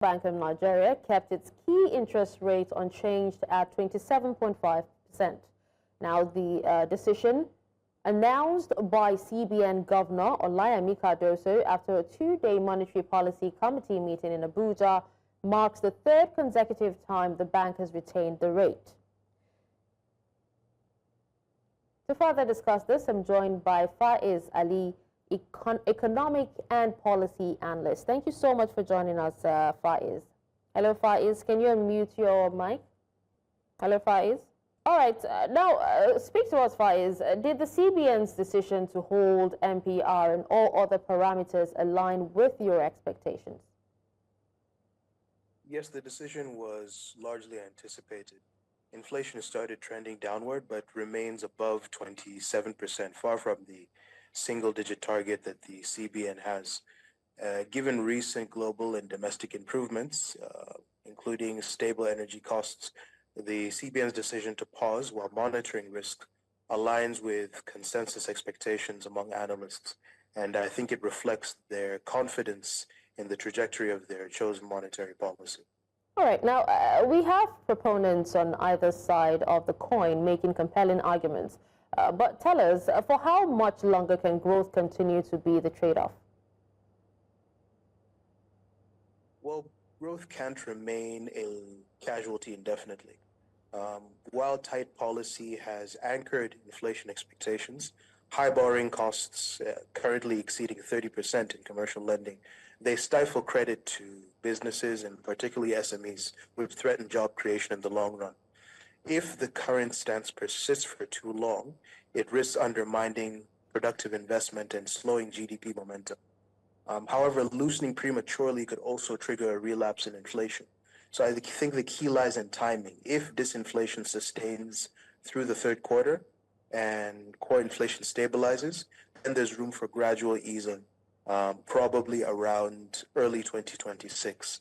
Bank of Nigeria kept its key interest rate unchanged at 27.5%. Now, the decision announced by CBN Governor Olayemi Cardoso after a two-day monetary policy committee meeting in Abuja marks the third consecutive time the bank has retained the rate. To further discuss this, I'm joined by Faiz Ali, Economic and Policy Analyst. Thank you so much for joining us, Faiz. Hello, Faiz. Can you unmute your mic? Hello, Faiz. All right. Now, speak to us, Faiz. Did the CBN's decision to hold MPR and all other parameters align with your expectations? Yes, the decision was largely anticipated. Inflation started trending downward, but remains above 27%, far from the single-digit target that the CBN has. Given recent global and domestic improvements, including stable energy costs, the CBN's decision to pause while monitoring risk aligns with consensus expectations among analysts, and I think it reflects their confidence in the trajectory of their chosen monetary policy. All right. Now, we have proponents on either side of the coin making compelling arguments. But tell us, for how much longer can growth continue to be the trade-off? Well, growth can't remain a casualty indefinitely. While tight policy has anchored inflation expectations, high borrowing costs currently exceeding 30% in commercial lending, they stifle credit to businesses and particularly SMEs, which threaten job creation in the long run. If the current stance persists for too long, it risks undermining productive investment and slowing GDP momentum. However, loosening prematurely could also trigger a relapse in inflation. So I think the key lies in timing. If disinflation sustains through the third quarter and core inflation stabilizes, then there's room for gradual easing, probably around early 2026.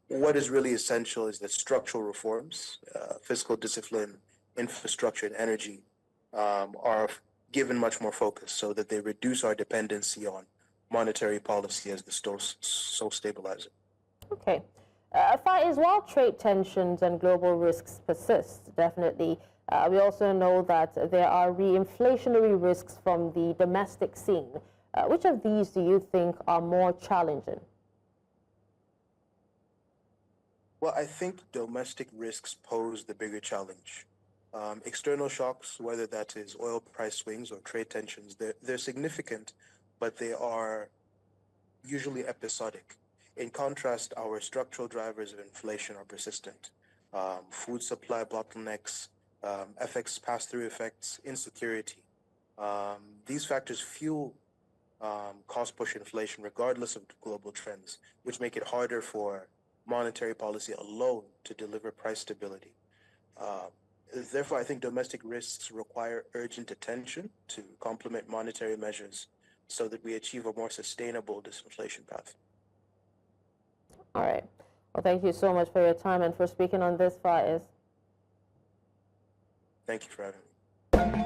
What is really essential is that structural reforms, fiscal discipline, infrastructure, and energy are given much more focus so that they reduce our dependency on monetary policy as the sole stabilizer. Okay. Faiz, while trade tensions and global risks persist, definitely, we also know that there are re-inflationary risks from the domestic scene. Which of these do you think are more challenging? Well, I think domestic risks pose the bigger challenge. External shocks, whether that is oil price swings or trade tensions, they're significant, but they are usually episodic. In contrast, our structural drivers of inflation are persistent. Food supply bottlenecks, FX pass-through effects, insecurity. These factors fuel cost-push inflation regardless of global trends, which make it harder for monetary policy alone to deliver price stability. Therefore, I think domestic risks require urgent attention to complement monetary measures so that we achieve a more sustainable disinflation path. All right. Well, thank you so much for your time and for speaking on this, Faiz. Thank you for having me.